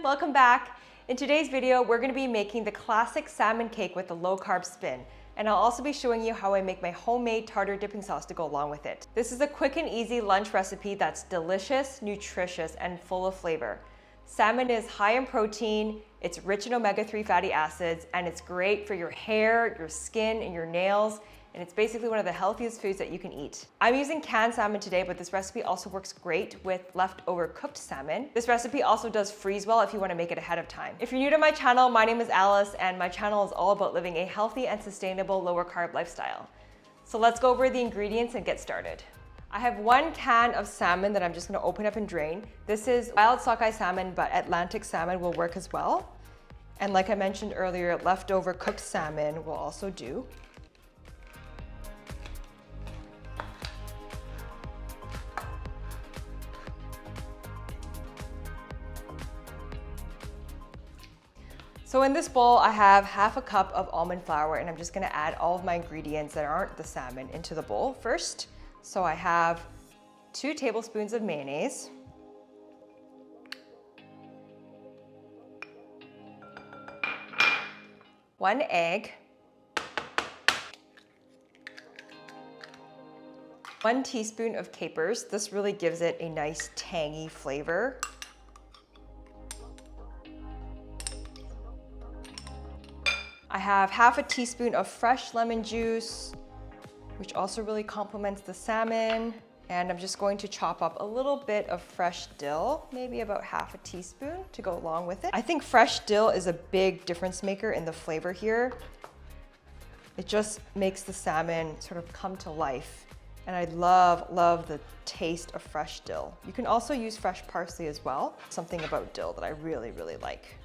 welcome back. In today's video, we're going to be making the classic salmon cake with a low carb spin. And I'll also be showing you how I make my homemade tartar dipping sauce to go along with it. This is a quick and easy lunch recipe that's delicious, nutritious, and full of flavor. Salmon is high in protein, it's rich in omega-3 fatty acids, and it's great for your hair, your skin, and your nails. And it's basically one of the healthiest foods that you can eat. I'm using canned salmon today, but this recipe also works great with leftover cooked salmon. This recipe also does freeze well if you want to make it ahead of time. If you're new to my channel, my name is Alice, and my channel is all about living a healthy and sustainable lower carb lifestyle. So let's go over the ingredients and get started. I have 1 can of salmon that I'm just going to open up and drain. This is wild sockeye salmon, but Atlantic salmon will work as well. And like I mentioned earlier, leftover cooked salmon will also do. So in this bowl, I have half a cup of almond flour, and I'm just gonna add all of my ingredients that aren't the salmon into the bowl first. So I have 2 tablespoons of mayonnaise, 1 egg, 1 teaspoon of capers. This really gives it a nice tangy flavor. I have half a teaspoon of fresh lemon juice, which also really complements the salmon. And I'm just going to chop up a little bit of fresh dill, maybe about half a teaspoon to go along with it. I think fresh dill is a big difference maker in the flavor here. It just makes the salmon sort of come to life. And I love the taste of fresh dill. You can also use fresh parsley as well. Something about dill that I really like.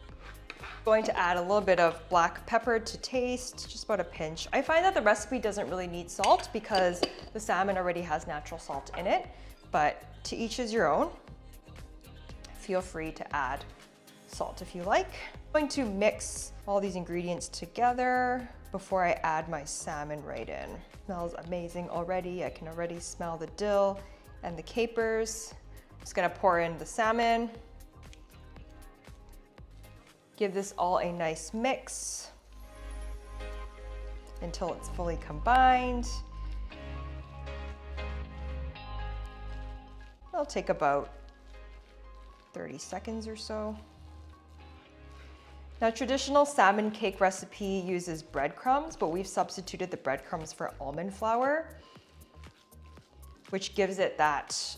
Going to add a little bit of black pepper to taste, just about a pinch. I find that the recipe doesn't really need salt because the salmon already has natural salt in it, but to each is your own. Feel free to add salt if you like. I'm going to mix all these ingredients together before I add my salmon right in. Smells amazing already. I can already smell the dill and the capers. Just gonna pour in the salmon. Give this all a nice mix until it's fully combined. It'll take about 30 seconds or so. Now, traditional salmon cake recipe uses breadcrumbs, but we've substituted the breadcrumbs for almond flour, which gives it that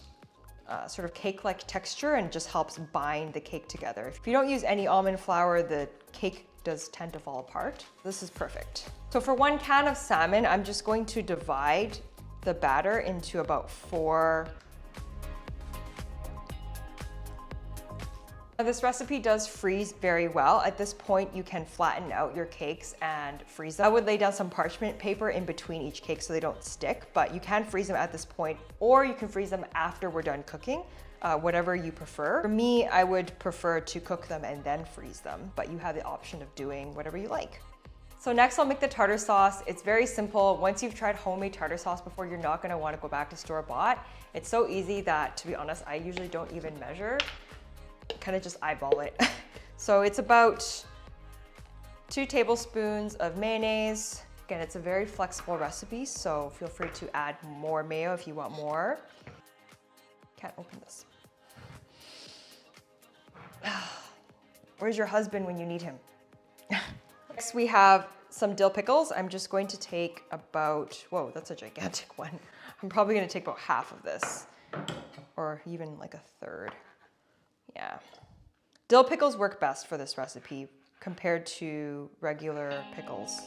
sort of cake-like texture and just helps bind the cake together. If you don't use any almond flour, the cake does tend to fall apart. This is perfect. So for 1 can of salmon, I'm just going to divide the batter into about 4. Now, this recipe does freeze very well. At this point, you can flatten out your cakes and freeze them. I would lay down some parchment paper in between each cake so they don't stick, but you can freeze them at this point, or you can freeze them after we're done cooking, whatever you prefer. For me, I would prefer to cook them and then freeze them, but you have the option of doing whatever you like. So next I'll make the tartar sauce. It's very simple. Once you've tried homemade tartar sauce before, you're not gonna wanna go back to store-bought. It's so easy that, to be honest, I usually don't even measure. Kind of just eyeball it. So it's about 2 tablespoons of mayonnaise. Again, it's a very flexible recipe, so feel free to add more mayo if you want more. Can't open this. Where's your husband when you need him? Next, we have some dill pickles. I'm just going to take about, whoa, that's a gigantic one. I'm probably gonna take about half of this, or even like a third. Yeah. Dill pickles work best for this recipe compared to regular pickles.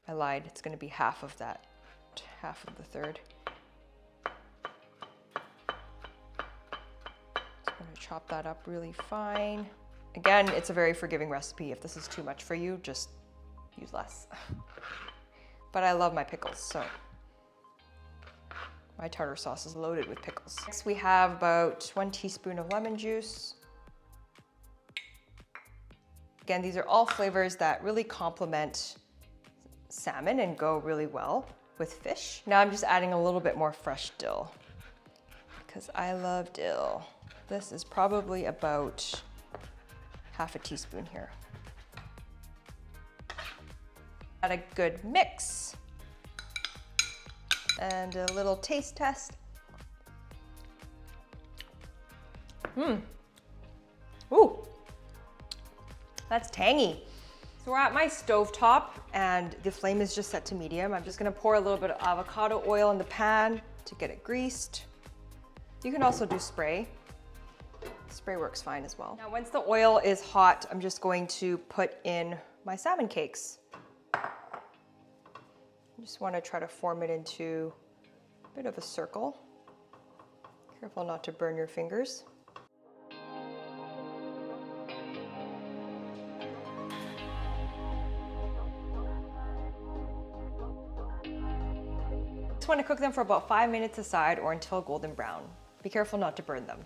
I lied, it's gonna be half of that, half of the third. Just gonna chop that up really fine. Again, it's a very forgiving recipe. If this is too much for you, just use less. But I love my pickles, so my tartar sauce is loaded with pickles. Next, we have about 1 teaspoon of lemon juice. Again, these are all flavors that really complement salmon and go really well with fish. Now I'm just adding a little bit more fresh dill because I love dill. This is probably about half a teaspoon here. Add a good mix and a little taste test. Ooh, that's tangy. So we're at my stovetop and the flame is just set to medium. I'm just gonna pour a little bit of avocado oil in the pan to get it greased. You can also do spray. Spray works fine as well. Now once the oil is hot, I'm just going to put in my salmon cakes. I just wanna try to form it into a bit of a circle. Careful not to burn your fingers. Just want to cook them for about 5 minutes aside or until golden brown. Be careful not to burn them.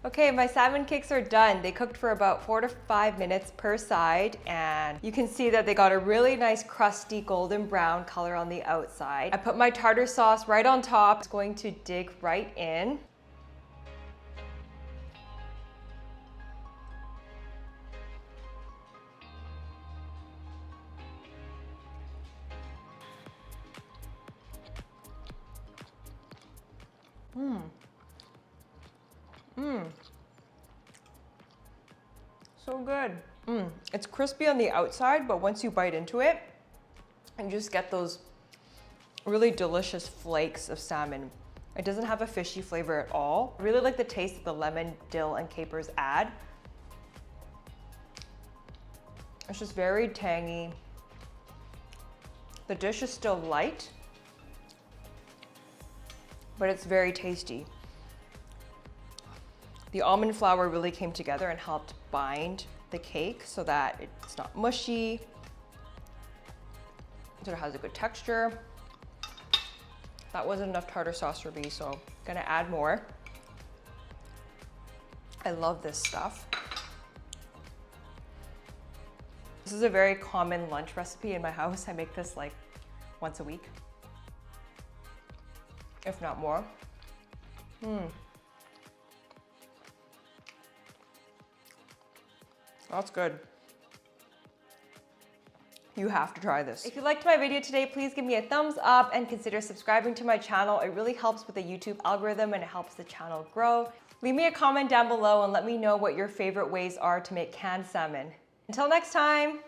Okay, my salmon cakes are done. They cooked for about 4 to 5 minutes per side, and you can see that they got a really nice crusty golden brown color on the outside. I put my tartar sauce right on top. It's going to dig right in. So good. It's crispy on the outside, but once you bite into it, you just get those really delicious flakes of salmon. It doesn't have a fishy flavor at all. I really like the taste that the lemon, dill, and capers add. It's just very tangy. The dish is still light, but it's very tasty. The almond flour really came together and helped bind the cake so that it's not mushy, so it has a good texture. That wasn't enough tartar sauce for me, so I'm gonna add more. I love this stuff. This is a very common lunch recipe in my house. I make this like once a week, if not more. That's good. You have to try this. If you liked my video today, please give me a thumbs up and consider subscribing to my channel. It really helps with the YouTube algorithm and it helps the channel grow. Leave me a comment down below and let me know what your favorite ways are to make canned salmon. Until next time.